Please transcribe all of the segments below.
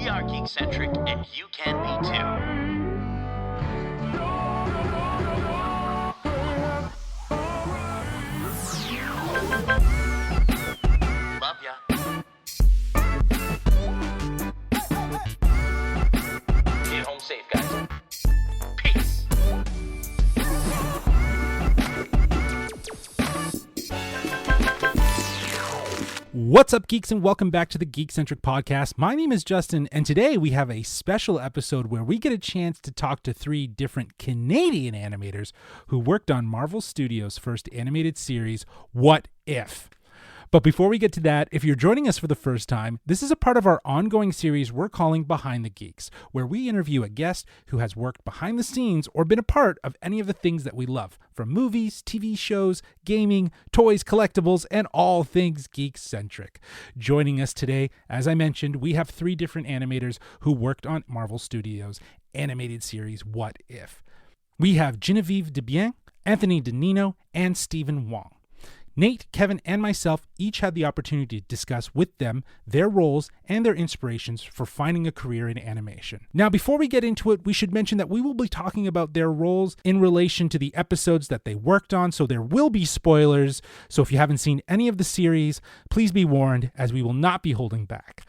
We are Geekcentric, and you can be too. Love ya. Get home safe, guys. Peace. What's up, geeks, and welcome back to the Geekcentric podcast. My name is Justin, and today we have a special episode where we get a chance to talk to three different Canadian animators who worked on Marvel Studios' first animated series, What If? But before we get to that, if you're joining us for the first time, this is a part of our ongoing series we're calling Behind the Geeks, where we interview a guest who has worked behind the scenes or been a part of any of the things that we love, from movies, TV shows, gaming, toys, collectibles, and all things geek-centric. Joining us today, as I mentioned, we have three different animators who worked on Marvel Studios' animated series What If. We have Genevieve Debien, Anthony DeNino, and Stephen Wong. Nate, Kevin, and myself each had the opportunity to discuss with them their roles and their inspirations for finding a career in animation. Now, before we get into it, we should mention that we will be talking about their roles in relation to the episodes that they worked on, so there will be spoilers. So if you haven't seen any of the series, please be warned, as we will not be holding back.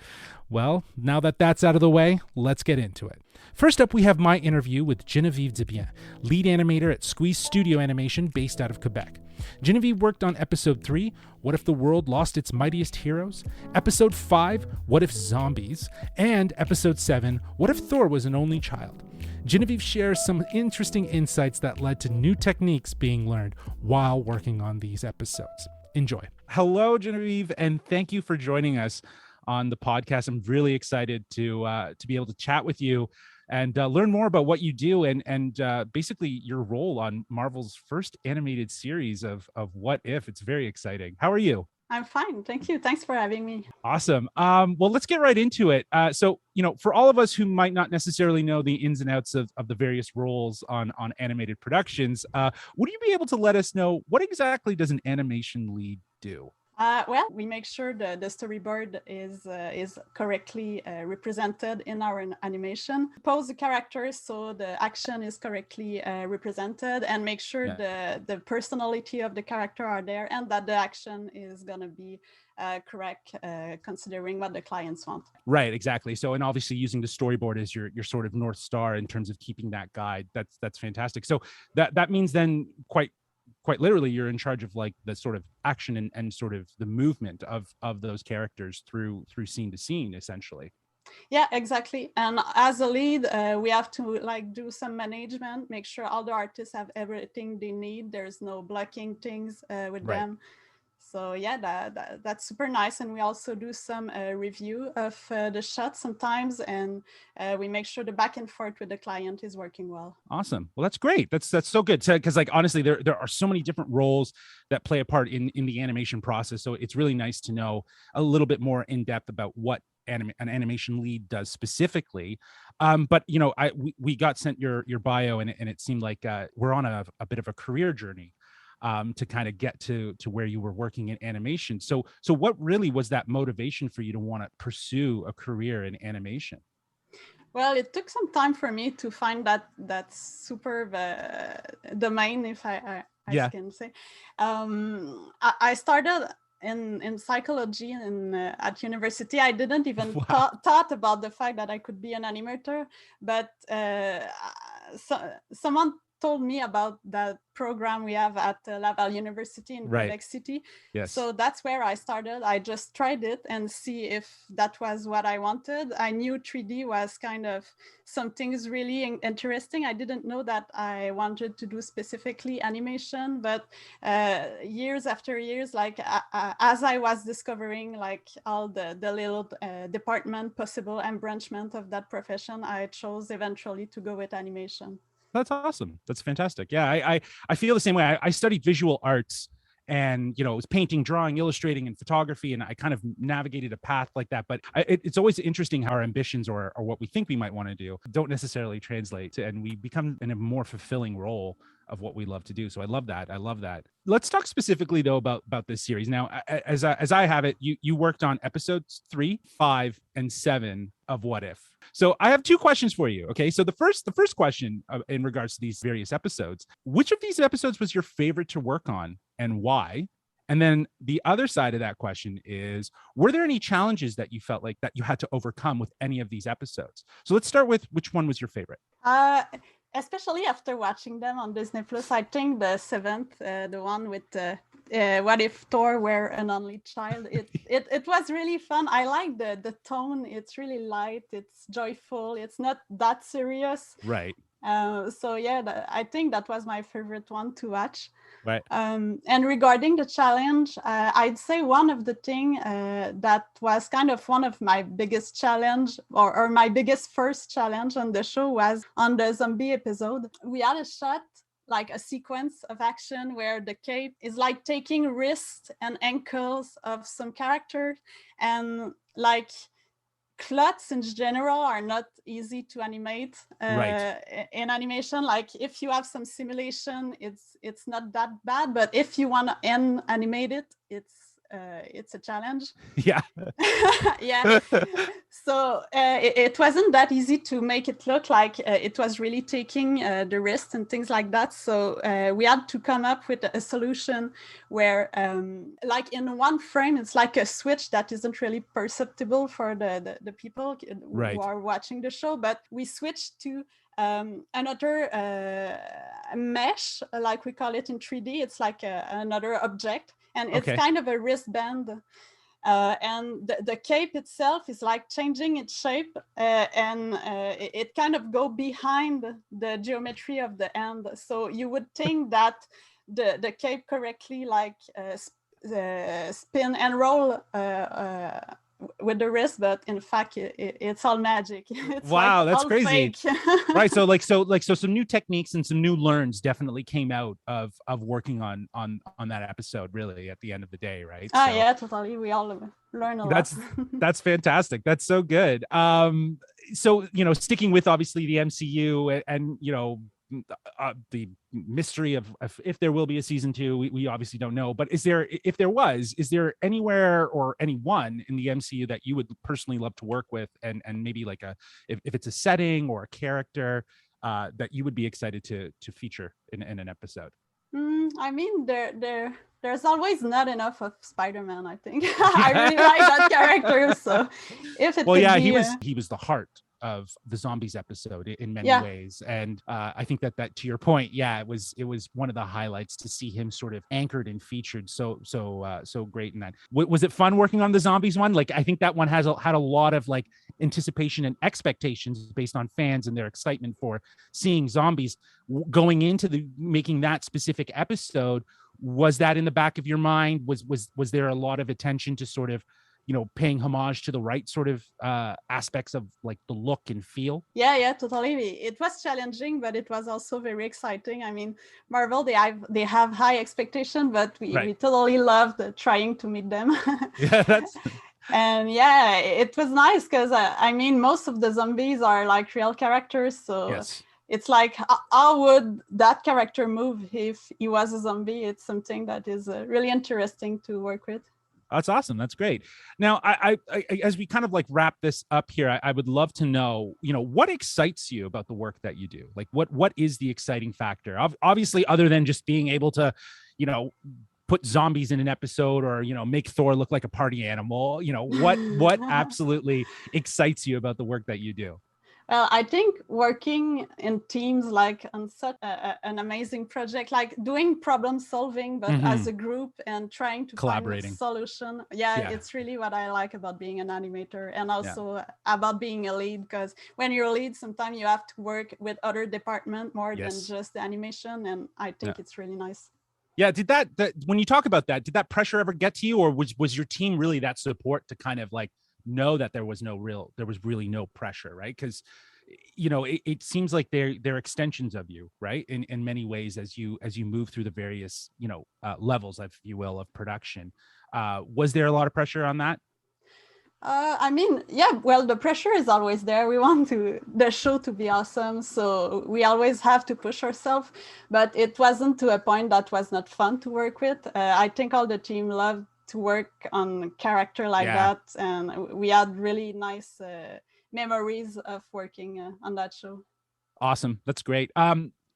Well, now that that's out of the way, let's get into it. First up, we have my interview with Genevieve Debien, lead animator at Squeeze Studio Animation based out of Quebec. Genevieve worked on Episode 3, What If the World Lost Its Mightiest Heroes? Episode 5, What If Zombies? And Episode 7, What If Thor Was an Only Child? Genevieve shares some interesting insights that led to new techniques being learned while working on these episodes. Enjoy. Hello, Genevieve, and thank you for joining us on the podcast. I'm really excited to be able to chat with you and learn more about what you do and basically your role on Marvel's first animated series of What If. It's very exciting. How are you? I'm fine. Thank you. Thanks for having me. Awesome. Well, let's get right into it. So, for all of us who might not necessarily know the ins and outs of the various roles on animated productions, would you be able to let us know what exactly does an animation lead do? Well, we make sure the storyboard is correctly represented in our animation. Pose the characters so the action is correctly represented, and make sure the personality of the character are there, and that the action is going to be correct, considering what the clients want. Right, exactly. So, and obviously using the storyboard as your sort of North Star in terms of keeping that guide. That's fantastic. So that means then quite literally you're in charge of like the sort of action and sort of the movement of those characters through scene to scene, essentially. Yeah, exactly. And as a lead, we have to do some management, make sure all the artists have everything they need. There's no blocking things with them. So yeah, that's super nice. And we also do some review of the shots sometimes, and we make sure the back and forth with the client is working well. Awesome. Well, that's great. That's so good. Because honestly, there are so many different roles that play a part in the animation process. So it's really nice to know a little bit more in depth about what an animation lead does specifically. But we got sent your bio, and it seemed like we're on a bit of a career journey to kind of get to where you were working in animation. So what really was that motivation for you to want to pursue a career in animation? Well, it took some time for me to find that superb domain, if I can say. I started in psychology and at university. I didn't even thought about the fact that I could be an animator, but someone told me about that program we have at Laval University in Quebec City. Yes. So that's where I started. I just tried it and see if that was what I wanted. I knew 3D was kind of something really interesting. I didn't know that I wanted to do specifically animation, but years after years, as I was discovering all the little department possible embranchment of that profession, I chose eventually to go with animation. That's awesome. That's fantastic. Yeah, I feel the same way. I studied visual arts, and it was painting, drawing, illustrating, and photography, and I kind of navigated a path like that. But it's always interesting how our ambitions or what we think we might want to do don't necessarily translate, and we become in a more fulfilling role of what we love to do. So I love that. I love that. Let's talk specifically though about this series. Now, as I have it, you worked on episodes 3, 5, and 7 of What If. So I have 2 questions for you. Okay, so the first question in regards to these various episodes, which of these episodes was your favorite to work on and why? And then the other side of that question is, were there any challenges that you felt like that you had to overcome with any of these episodes? So let's start with which one was your favorite? Especially after watching them on Disney Plus, I think the 7th, the one with what if Thor were an only child. It was really fun. I like the tone. It's really light. It's joyful. It's not that serious. Right. So yeah, I think that was my favorite one to watch. Right. And regarding the challenge, I'd say one of the thing that was kind of one of my biggest challenge or my biggest first challenge on the show was on the zombie episode. We had a shot, like a sequence of action where the cape is like taking wrists and ankles of some characters, and like clots in general are not easy to animate in animation. Like if you have some simulation, it's not that bad, but if you want to animate it, it's a challenge. Yeah. Yeah. So it wasn't that easy to make it look like it was really taking the wrist and things like that. So we had to come up with a solution where like in one frame, it's like a switch that isn't really perceptible for the people who are watching the show, but we switched to another mesh, like we call it in 3D. It's like another object, and it's kind of a wristband. And the cape itself is like changing its shape, and it kind of go behind the geometry of the hand. So you would think that the cape correctly like spin and roll with the wrist, but in fact it's all magic. It's wow, like that's crazy. Right. So some new techniques and some new learns definitely came out of working on that episode, really, at the end of the day, right? Yeah, totally. We all learn a lot. That's fantastic. That's so good. So sticking with obviously the MCU and the mystery of if there will be a season 2, we obviously don't know, but is there anywhere or anyone in the MCU that you would personally love to work with, and maybe like if it's a setting or a character that you would be excited to feature in an episode? I mean, there's always not enough of Spider-Man, I think. I really like that character, so if it he was the heart of the zombies episode in many ways, and I think that to your point, it was one of the highlights to see him sort of anchored and featured so great in that. Was it fun working on the zombies one? Like, I think that one had a lot of like anticipation and expectations based on fans and their excitement for seeing zombies going into making that specific episode. Was that in the back of your mind? Was there a lot of attention to sort of paying homage to the right sort of aspects of like the look and feel? Yeah, totally. It was challenging, but it was also very exciting. I mean, Marvel, they have high expectation, but we totally loved trying to meet them. Yeah, and yeah, it was nice because I mean, most of the zombies are like real characters, so yes. It's like, how would that character move if he was a zombie? It's something that is really interesting to work with. That's awesome. That's great. Now, I as we kind of like wrap this up here, I would love to know, what excites you about the work that you do? Like, what is the exciting factor? Obviously, other than just being able to, put zombies in an episode or, make Thor look like a party animal, what absolutely excites you about the work that you do? Well, I think working in teams, like on such an amazing project, like doing problem solving, but as a group and trying to find a solution. Yeah, it's really what I like about being an animator, and also about being a lead, because when you're a lead, sometimes you have to work with other departments more than just the animation. And I think it's really nice. Yeah. Did that when you talk about that, did that pressure ever get to you, or was your team really that support to kind of like know that there was really no pressure, right? Because it seems like they're extensions of you, right, in many ways, as you move through the various levels, if you will, of production. Was there a lot of pressure on that? I mean, yeah, well, the pressure is always there. We want the show to be awesome, so we always have to push ourselves. But it wasn't to a point that was not fun to work with. I think all the team loved to work on character like that, and we had really nice memories of working on that show. Awesome. That's great.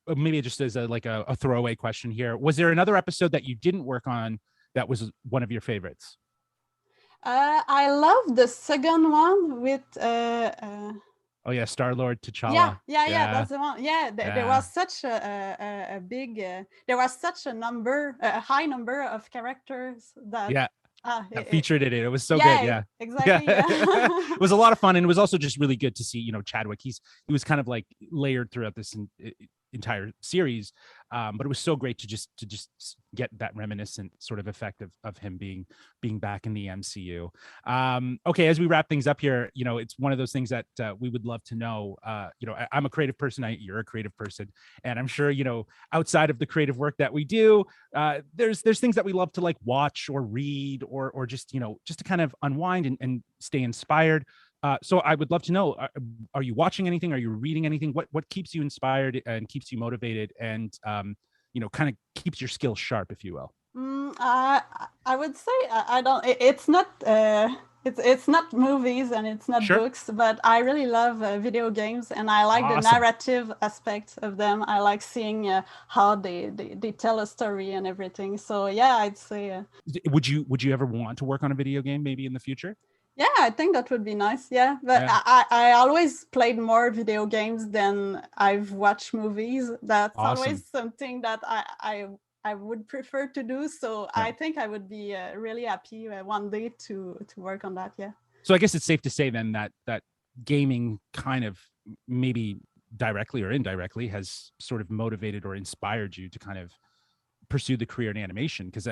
Maybe just as a throwaway question here. Was there another episode that you didn't work on that was one of your favorites? I love the second one with oh yeah, Star-Lord, T'Challa. Yeah, that's the one. There was such a big there was such a high number of characters that that featured in it. It was so good. Yeah, exactly. Yeah. It was a lot of fun, and it was also just really good to see, Chadwick. He was kind of like layered throughout this entire series, but it was so great to just get that reminiscent sort of effect of him being back in the MCU. Okay, as we wrap things up here, it's one of those things that we would love to know. I'm a creative person. You're a creative person, and I'm sure outside of the creative work that we do, there's things that we love to like watch or read or just just to kind of unwind and stay inspired. So I would love to know, are you watching anything? Are you reading anything? What keeps you inspired and keeps you motivated and, kind of keeps your skills sharp, if you will? I would say I don't, it's not, it's not movies and it's not books, but I really love video games, and I like the narrative aspect of them. I like seeing how they tell a story and everything. So yeah, I'd say. Would you ever want to work on a video game maybe in the future? Yeah, I think that would be nice. Yeah, but I always played more video games than I've watched movies. That's always something that I would prefer to do. So I think I would be really happy one day to work on that. Yeah. So I guess it's safe to say then that gaming kind of maybe directly or indirectly has sort of motivated or inspired you to kind of pursue the career in animation, because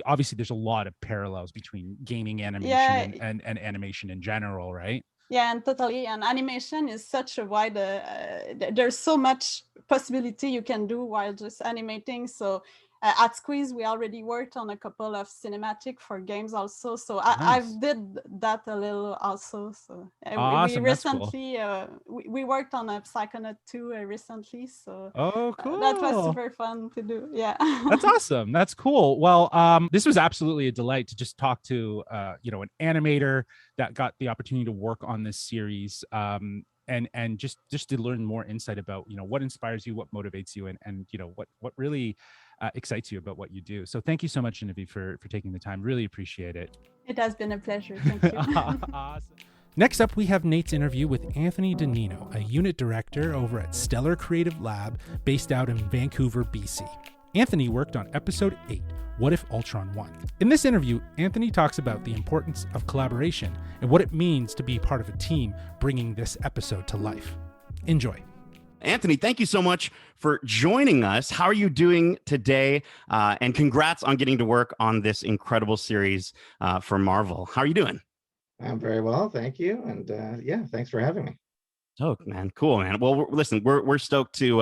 obviously there's a lot of parallels between gaming animation and animation in general, right? Yeah, and totally. And animation is such a wide there's so much possibility you can do while just animating. So at Squeeze, we already worked on a couple of cinematic for games also. So I've did that a little also. So we recently, we worked on a Psychonaut 2 recently. So cool. That was super fun to do. Yeah. That's awesome. That's cool. Well, this was absolutely a delight to just talk to, an animator that got the opportunity to work on this series. And just to learn more insight about what inspires you, what motivates you, and what really excites you about what you do. So thank you so much, Genevieve, for taking the time. Really appreciate it. It has been a pleasure. Thank you. Awesome. Next up, we have Nate's interview with Anthony Danino, a unit director over at Stellar Creative Lab based out in Vancouver, BC. Anthony worked on episode 8, What If Ultron Won? In this interview, Anthony talks about the importance of collaboration and what it means to be part of a team bringing this episode to life. Enjoy. Anthony, thank you so much for joining us. How are you doing today? And congrats on getting to work on this incredible series for Marvel. How are you doing? I'm very well, thank you. And thanks for having me. Oh, man. Cool, man. Well, listen, we're stoked to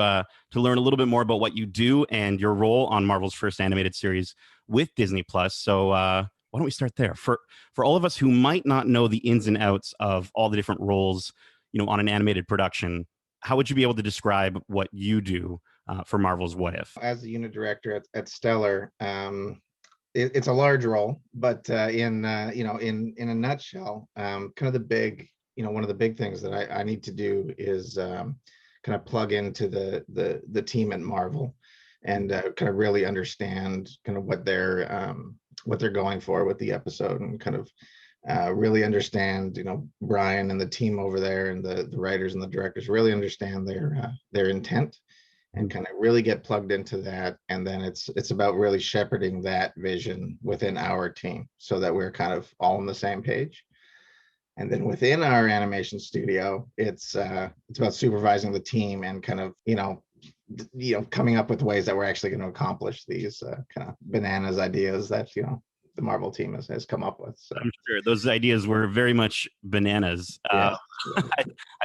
learn a little bit more about what you do and your role on Marvel's first animated series with Disney Plus. So why don't we start there? For all of us who might not know the ins and outs of all the different roles, on an animated production, how would you be able to describe what you do for Marvel's What If? As the unit director at Stellar, it's a large role, but in a nutshell, kind of the big, one of the big things that I need to do is kind of plug into the team at Marvel and kind of really understand kind of what they're going for with the episode, and kind of really understand, Brian and the team over there and the writers and the directors really understand their intent and kind of really get plugged into that. And then it's about really shepherding that vision within our team so that we're kind of all on the same page. And then within our animation studio, it's about supervising the team and kind of, coming up with ways that we're actually going to accomplish these kind of bananas ideas that, the Marvel team has come up with. So I'm sure those ideas were very much bananas. I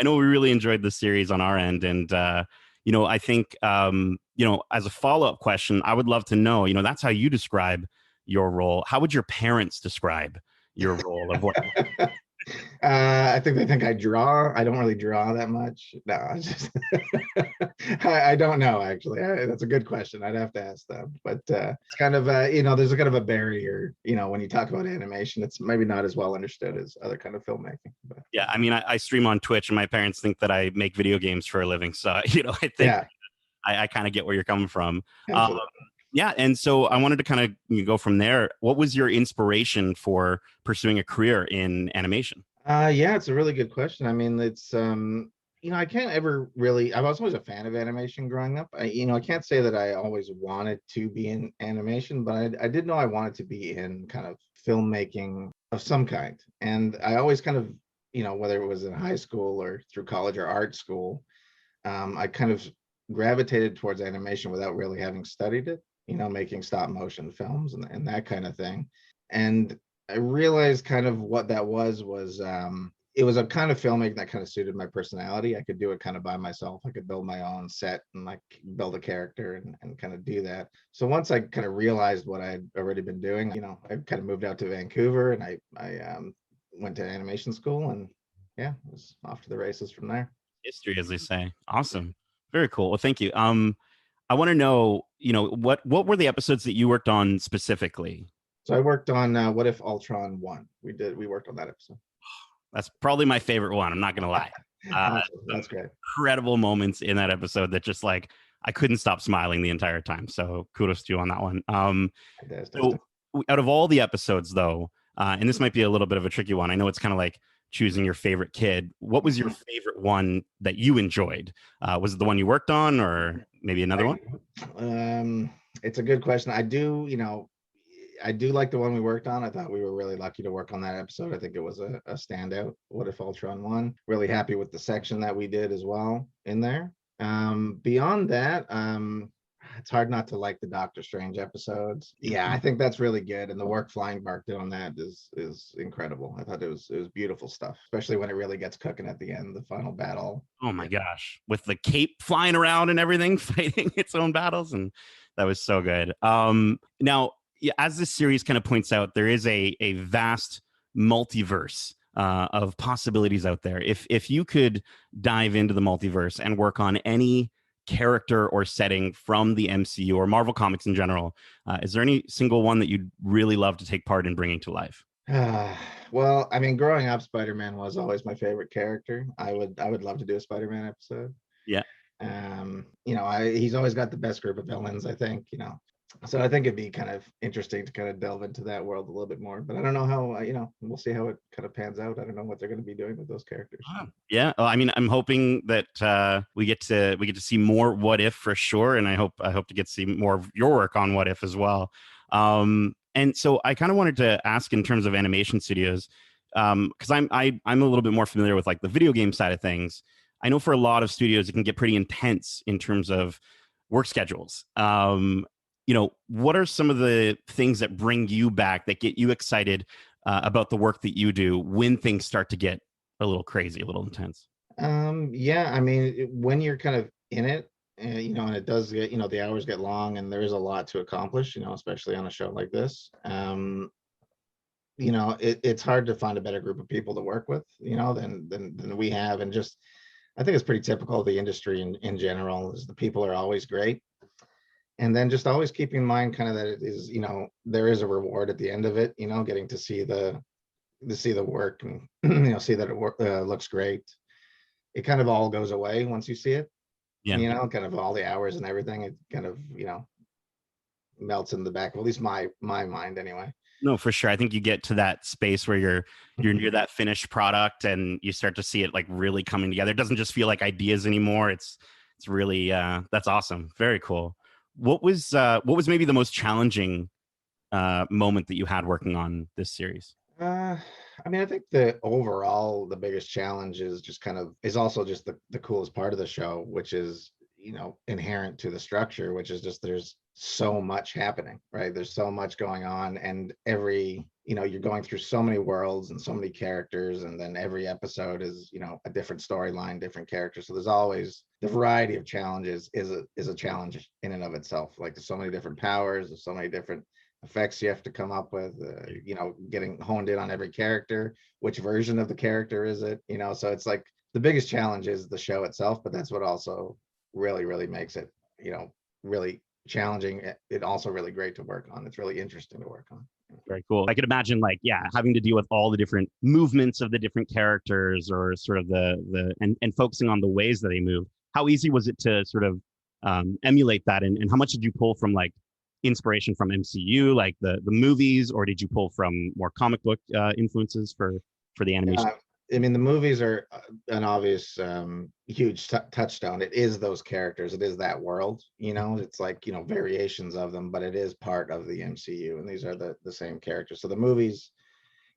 know we really enjoyed the series on our end. And, I think, as a follow-up question, I would love to know, that's how you describe your role. How would your parents describe your role of what? I think they think I draw. I don't really draw that much. No, I just I don't know actually. That's a good question. I'd have to ask them. But it's kind of there's a kind of a barrier. When you talk about animation, it's maybe not as well understood as other kind of filmmaking. But Yeah, I mean, I stream on Twitch, and my parents think that I make video games for a living. So I think yeah, I kind of get where you're coming from. absolutely. Yeah, and so I wanted to kind of go from there. What was your inspiration for pursuing a career in animation? Yeah, it's a really good question. I mean, it's I can't ever really. I was always a fan of animation growing up. I can't say that I always wanted to be in animation, but I did know I wanted to be in kind of filmmaking of some kind. And I always kind of, whether it was in high school or through college or art school, I kind of gravitated towards animation without really having studied it. Making stop motion films and that kind of thing. And I realized kind of what that was it was a kind of filmmaking that kind of suited my personality. I could do it kind of by myself. I could build my own set and like build a character and kind of do that. So once I kind of realized what I'd already been doing, I kind of moved out to Vancouver and I went to animation school and yeah, it was off to the races from there. History, as they say. Awesome. Very cool. Well, thank you. I want to know, what were the episodes that you worked on specifically? So I worked on What If Ultron won. We worked on that episode. That's probably my favorite one. I'm not going to lie. Awesome. That's great. Incredible moments in that episode that just like I couldn't stop smiling the entire time. So kudos to you on that one. So out of all the episodes, though, and this might be a little bit of a tricky one. I know it's kind of like choosing your favorite kid. What was your favorite one that you enjoyed? Was it the one you worked on, or maybe another one? It's a good question. I do like the one we worked on. I thought we were really lucky to work on that episode. I think it was a standout. What If Ultron won? Really happy with the section that we did as well in there. Beyond that, it's hard not to like the Doctor Strange episodes. Yeah, I think that's really good. And the work Flying Bark did on that is incredible. I thought it was beautiful stuff, especially when it really gets cooking at the end, the final battle. Oh my gosh. With the cape flying around and everything, fighting its own battles. And that was so good. Now, as this series kind of points out, there is a vast multiverse of possibilities out there. If you could dive into the multiverse and work on any character or setting from the MCU or Marvel Comics in general, is there any single one that you'd really love to take part in bringing to life? Well, I mean, growing up, Spider-Man was always my favorite character. I would love to do a Spider-Man episode. Yeah. He's always got the best group of villains, I think, so I think it'd be kind of interesting to kind of delve into that world a little bit more, but I don't know how, we'll see how it kind of pans out. I don't know what they're going to be doing with those characters. Yeah. Well, I mean, I'm hoping that we get to see more What If for sure. And I hope to get to see more of your work on What If as well. And so I kind of wanted to ask in terms of animation studios, because I'm a little bit more familiar with like the video game side of things. I know for a lot of studios, it can get pretty intense in terms of work schedules. What are some of the things that bring you back, that get you excited about the work that you do when things start to get a little crazy, a little intense? Yeah, I mean, when you're kind of in it, and it does get, the hours get long and there is a lot to accomplish, especially on a show like this. It's hard to find a better group of people to work with, than we have. And just, I think it's pretty typical of the industry in general, is the people are always great. And then just always keeping in mind kind of that it is, there is a reward at the end of it, getting to see the work and, see that it looks great. It kind of all goes away once you see it, kind of all the hours and everything. It kind of, melts in the back of at least my mind anyway. No, for sure. I think you get to that space where you're near that finished product and you start to see it like really coming together. It doesn't just feel like ideas anymore. It's really, that's awesome. Very cool. What was maybe the most challenging moment that you had working on this series? I mean, I think the biggest challenge is also just the coolest part of the show, which is, inherent to the structure, which is just there's so much happening, right? There's so much going on, and you're going through so many worlds and so many characters, and then every episode is, a different storyline, different characters. So there's always the variety of challenges is a challenge in and of itself. Like there's so many different powers, there's so many different effects you have to come up with, getting honed in on every character, which version of the character is it, so it's like the biggest challenge is the show itself, but that's what also really, really makes it, really challenging. It also really great to work on. It's really interesting to work on. Very cool. I could imagine having to deal with all the different movements of the different characters, or sort of and focusing on the ways that they move. How easy was it to sort of emulate that? And how much did you pull from inspiration from MCU, like the movies, or did you pull from more comic book influences for the animation? I mean, the movies are an obvious huge touchstone. It is those characters. It is that world, it's variations of them, but it is part of the MCU, and these are the same characters. So the movies,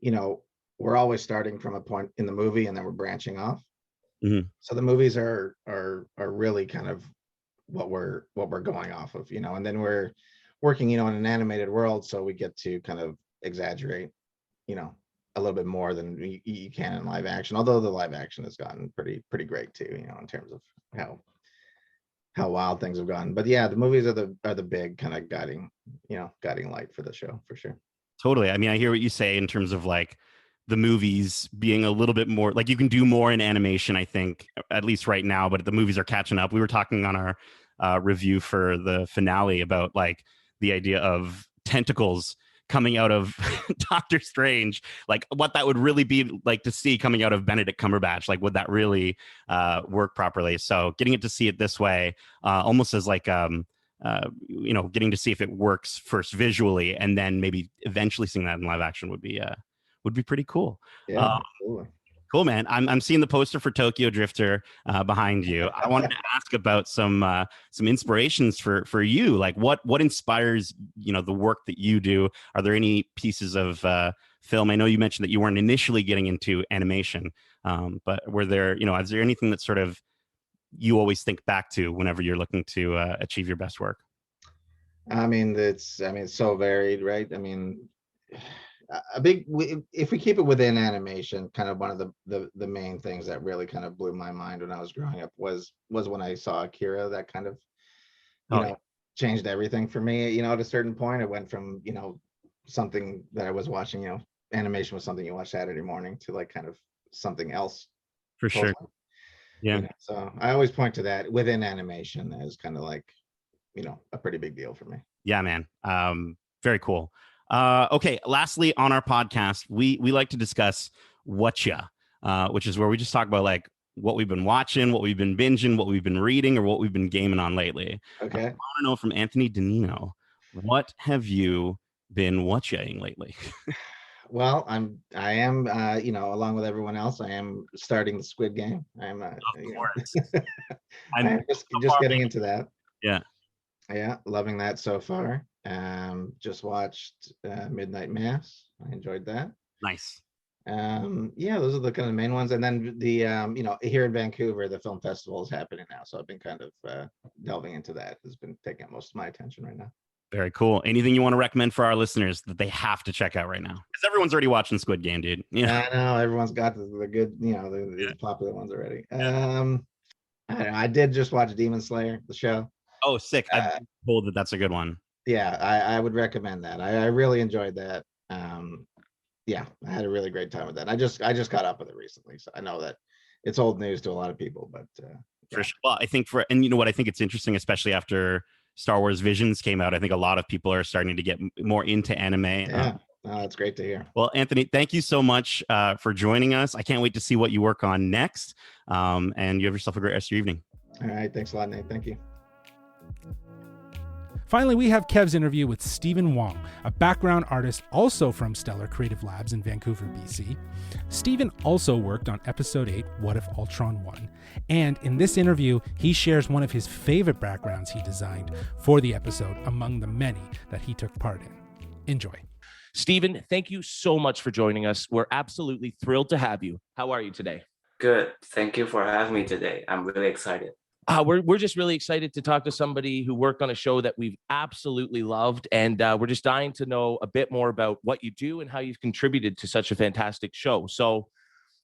we're always starting from a point in the movie and then we're branching off. Mm-hmm. So the movies are really kind of what we're going off of, and then we're working, in an animated world. So we get to kind of exaggerate, a little bit more than you can in live action, although the live action has gotten pretty great too, in terms of how wild things have gone. But yeah, the movies are the big kind of guiding light for the show, for sure. Totally. I mean, I hear what you say in terms of the movies being a little bit more you can do more in animation, I think, at least right now, but the movies are catching up. We were talking on our review for the finale about the idea of tentacles coming out of Doctor Strange, what that would really be like to see coming out of Benedict Cumberbatch. Would that really work properly? So getting it to see it this way, almost as getting to see if it works first visually, and then maybe eventually seeing that in live action would be pretty cool. Yeah, absolutely. Cool, man. I'm seeing the poster for Tokyo Drifter behind you. I wanted to ask about some inspirations for you. What inspires the work that you do? Are there any pieces of film? I know you mentioned that you weren't initially getting into animation, but were there is there anything that sort of you always think back to whenever you're looking to achieve your best work? I mean, it's so varied, right? I mean, if we keep it within animation, kind of one of the main things that really kind of blew my mind when I was growing up was when I saw Akira. That kind of changed everything for me. At a certain point, it went from something that I was watching, animation was something you watch Saturday morning, to kind of something else. For sure. Yeah. So I always point to that within animation as kind of a pretty big deal for me. Yeah, man. Very cool. Okay, lastly, on our podcast, we like to discuss whatcha, which is where we just talk about what we've been watching, what we've been binging, what we've been reading, or what we've been gaming on lately. Okay. I want to know from Anthony Danino, what have you been watching lately? Well, I am, along with everyone else, I am starting the Squid Game. I'm just getting into that. Yeah. Yeah, loving that so far. Just watched Midnight Mass. I enjoyed that. Nice. Yeah, those are the kind of main ones. And then the here in Vancouver, the film festival is happening now, so I've been kind of delving into that. It's been taking up most of my attention right now. Very cool. Anything you want to recommend for our listeners that they have to check out right now? Because everyone's already watching Squid Game, dude. Yeah, I know everyone's got the good, the popular ones already. I don't know. I did just watch Demon Slayer, the show. Oh, sick! I've been told that that's a good one. Yeah, I would recommend that. I really enjoyed that. Yeah, I had a really great time with that. I just got up with it recently, so I know that it's old news to a lot of people, but for sure. Well, I think I think it's interesting, especially after Star Wars Visions came out. I think a lot of people are starting to get more into anime. Yeah, that's great to hear. Well, Anthony, thank you so much for joining us. I can't wait to see what you work on next. And you have yourself a great rest of your evening. All right, thanks a lot, Nate. Thank you. Finally, we have Kev's interview with Stephen Wong, a background artist also from Stellar Creative Labs in Vancouver, BC. Stephen also worked on Episode 8, What If Ultron Won? And in this interview, he shares one of his favorite backgrounds he designed for the episode among the many that he took part in. Enjoy. Stephen, thank you so much for joining us. We're absolutely thrilled to have you. How are you today? Good. Thank you for having me today. I'm really excited. We're just really excited to talk to somebody who worked on a show that we've absolutely loved. And we're just dying to know a bit more about what you do and how you've contributed to such a fantastic show. So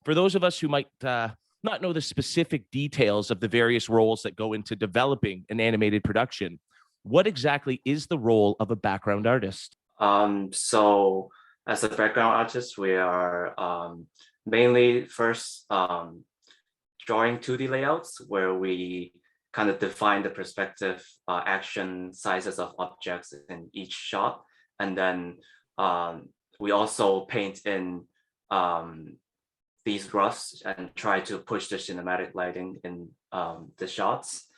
for those of us who might not know the specific details of the various roles that go into developing an animated production, what exactly is the role of a background artist? So as a background artist, we are mainly first drawing 2D layouts where we kind of define the perspective, action, sizes of objects in each shot. And then we also paint in these roughs and try to push the cinematic lighting in the shots.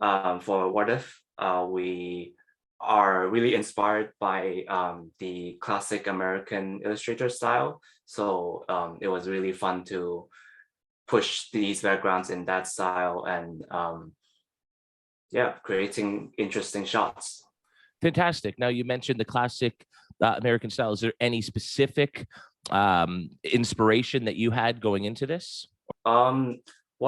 For What If, we are really inspired by the classic American illustrator style. So it was really fun to push these backgrounds in that style and yeah, creating interesting shots. Fantastic. Now you mentioned the classic American style. Is there any specific inspiration that you had going into this? One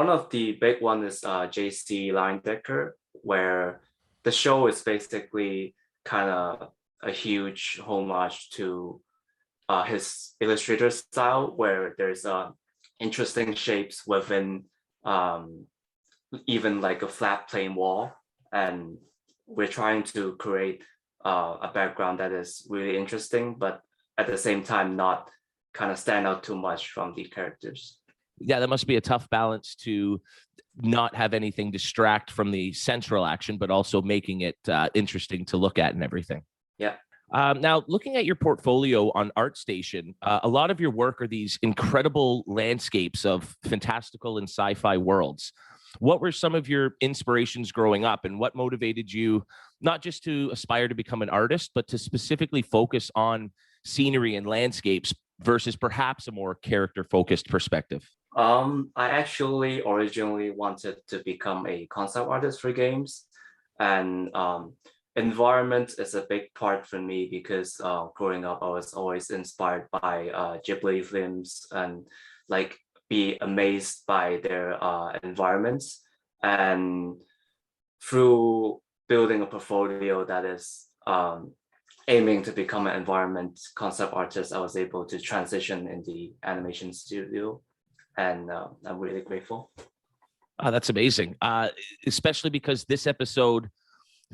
of the big ones is J.C. Leyendecker, where the show is basically kind of a huge homage to his illustrator style, where there's interesting shapes within even like a flat plain wall, and we're trying to create a background that is really interesting, but at the same time not kind of stand out too much from the characters. Yeah, that must be a tough balance to not have anything distract from the central action, but also making it interesting to look at and everything. Yeah. Now, looking at your portfolio on ArtStation, a lot of your work are these incredible landscapes of fantastical and sci-fi worlds. What were some of your inspirations growing up, and what motivated you not just to aspire to become an artist, but to specifically focus on scenery and landscapes versus perhaps a more character-focused perspective? I actually originally wanted to become a concept artist for games, and environment is a big part for me because growing up I was always inspired by Ghibli films and like be amazed by their environments. And through building a portfolio that is aiming to become an environment concept artist, I was able to transition in the animation studio, and I'm really grateful. Oh, that's amazing, especially because this episode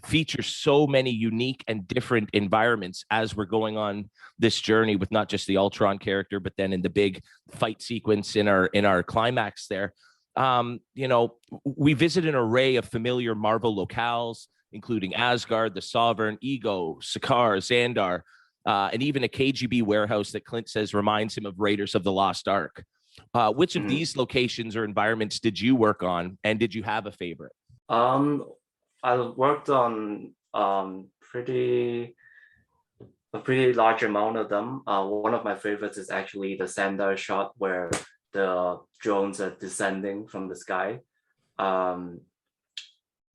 features so many unique and different environments as we're going on this journey with not just the Ultron character, but then in the big fight sequence in our climax there. We visit an array of familiar Marvel locales, including Asgard, the Sovereign, Ego, Sakaar, Xandar, and even a KGB warehouse that Clint says reminds him of Raiders of the Lost Ark. Which of these locations or environments did you work on, and did you have a favorite? I worked on a pretty large amount of them. One of my favorites is actually the Xandar shot where the drones are descending from the sky.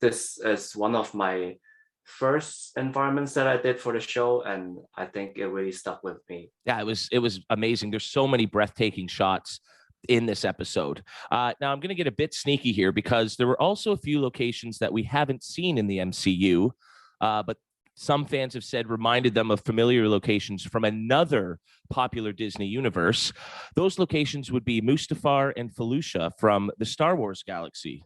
This is one of my first environments that I did for the show, and I think it really stuck with me. Yeah, it was amazing. There's so many breathtaking shots in this episode. Now I'm going to get a bit sneaky here because there were also a few locations that we haven't seen in the MCU, but some fans have said reminded them of familiar locations from another popular Disney universe. Those locations would be Mustafar and Felucia from the Star Wars galaxy.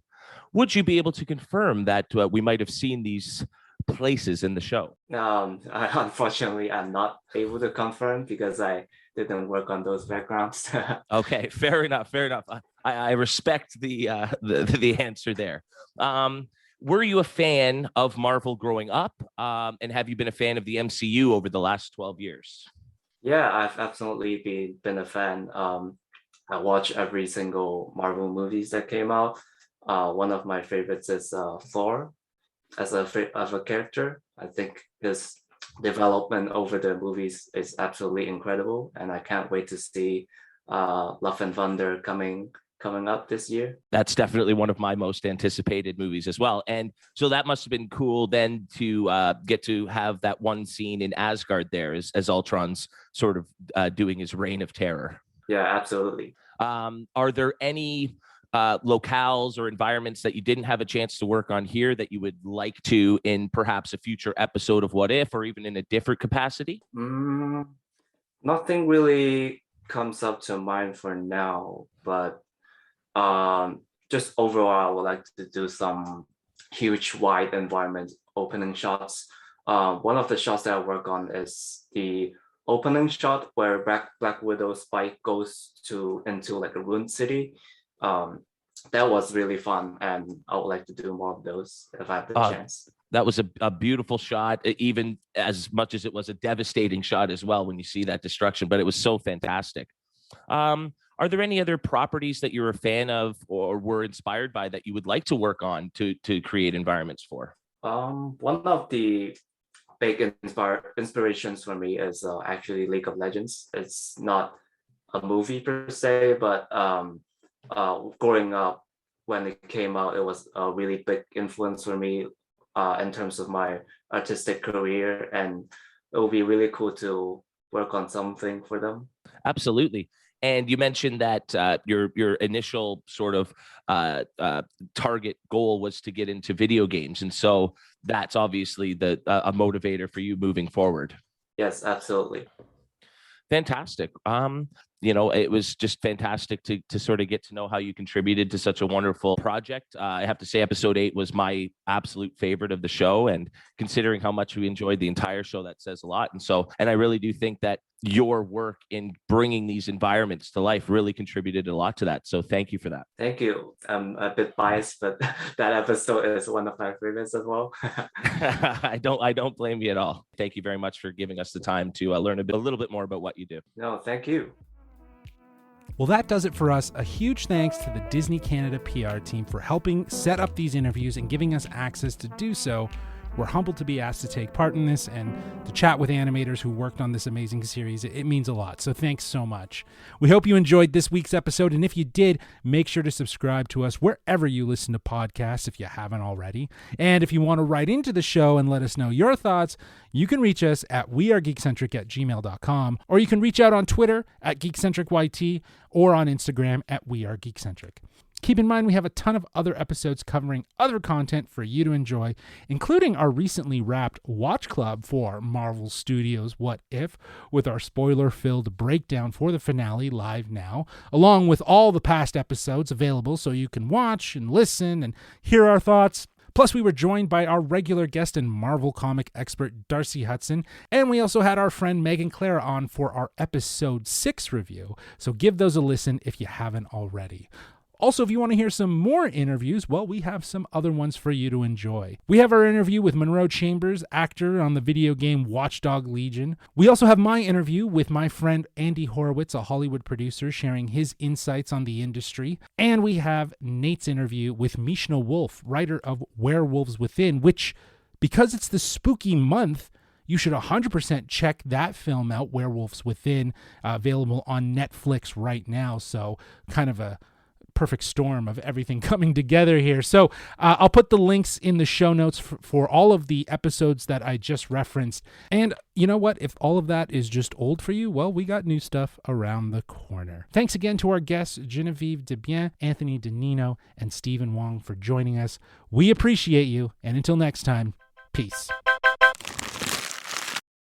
Would you be able to confirm that we might have seen these places in the show? Unfortunately, I'm not able to confirm because I didn't work on those backgrounds. Okay, fair enough. I respect the answer there. Were you a fan of Marvel growing up? And have you been a fan of the MCU over the last 12 years? Yeah, I've absolutely been a fan. I watch every single Marvel movies that came out. One of my favorites is Thor as a character. I think his development over the movies is absolutely incredible, and I can't wait to see Love and Thunder coming up this year. That's definitely one of my most anticipated movies as well. And so that must have been cool then to get to have that one scene in Asgard there as Ultron's sort of doing his reign of terror. Yeah, absolutely. Are there any locales or environments that you didn't have a chance to work on here that you would like to in perhaps a future episode of What If, or even in a different capacity? Nothing really comes up to mind for now, but just overall, I would like to do some huge wide environment opening shots. one of the shots that I work on is the opening shot where Black Widow's bike goes into like a ruined city. That was really fun, and I would like to do more of those if I have the chance. That was a beautiful shot, even as much as it was a devastating shot as well when you see that destruction, but it was so fantastic. Are there any other properties that you're a fan of or were inspired by that you would like to work on to create environments for? One of the big inspirations for me is actually League of Legends. It's not a movie per se, but growing up when it came out, it was a really big influence for me in terms of my artistic career, and it will be really cool to work on something for them. Absolutely. And you mentioned that your initial sort of target goal was to get into video games, and so that's obviously a motivator for you moving forward. Yes, absolutely. Fantastic. It was just fantastic to sort of get to know how you contributed to such a wonderful project. I have to say episode 8 was my absolute favorite of the show, and considering how much we enjoyed the entire show, that says a lot. And I really do think that your work in bringing these environments to life really contributed a lot to that. So thank you for that. Thank you. I'm a bit biased, but that episode is one of my favorites as well. I don't blame you at all. Thank you very much for giving us the time to learn a little bit more about what you do. No, thank you. Well, that does it for us. A huge thanks to the Disney Canada PR team for helping set up these interviews and giving us access to do so. We're humbled to be asked to take part in this and to chat with animators who worked on this amazing series. It means a lot, so thanks so much. We hope you enjoyed this week's episode, and if you did, make sure to subscribe to us wherever you listen to podcasts if you haven't already. And if you want to write into the show and let us know your thoughts, you can reach us at wearegeekcentric@gmail.com, or you can reach out on Twitter at geekcentricyt or on Instagram at wearegeekcentric. Keep in mind, we have a ton of other episodes covering other content for you to enjoy, including our recently wrapped Watch Club for Marvel Studios' What If, with our spoiler-filled breakdown for the finale live now, along with all the past episodes available so you can watch and listen and hear our thoughts. Plus, we were joined by our regular guest and Marvel comic expert, Darcy Hudson, and we also had our friend Megan Clara on for our Episode 6 review, so give those a listen if you haven't already. Also, if you want to hear some more interviews, well, we have some other ones for you to enjoy. We have our interview with Monroe Chambers, actor on the video game Watchdog Legion. We also have my interview with my friend Andy Horowitz, a Hollywood producer, sharing his insights on the industry. And we have Nate's interview with Mishna Wolf, writer of Werewolves Within, which, because it's the spooky month, you should 100% check that film out, Werewolves Within, available on Netflix right now. So kind of a perfect storm of everything coming together here. So I'll put the links in the show notes for all of the episodes that I just referenced. And you know what? If all of that is just old for you, well, we got new stuff around the corner. Thanks again to our guests, Genevieve Debien, Anthony DeNino, and Stephen Wong for joining us. We appreciate you. And until next time, peace.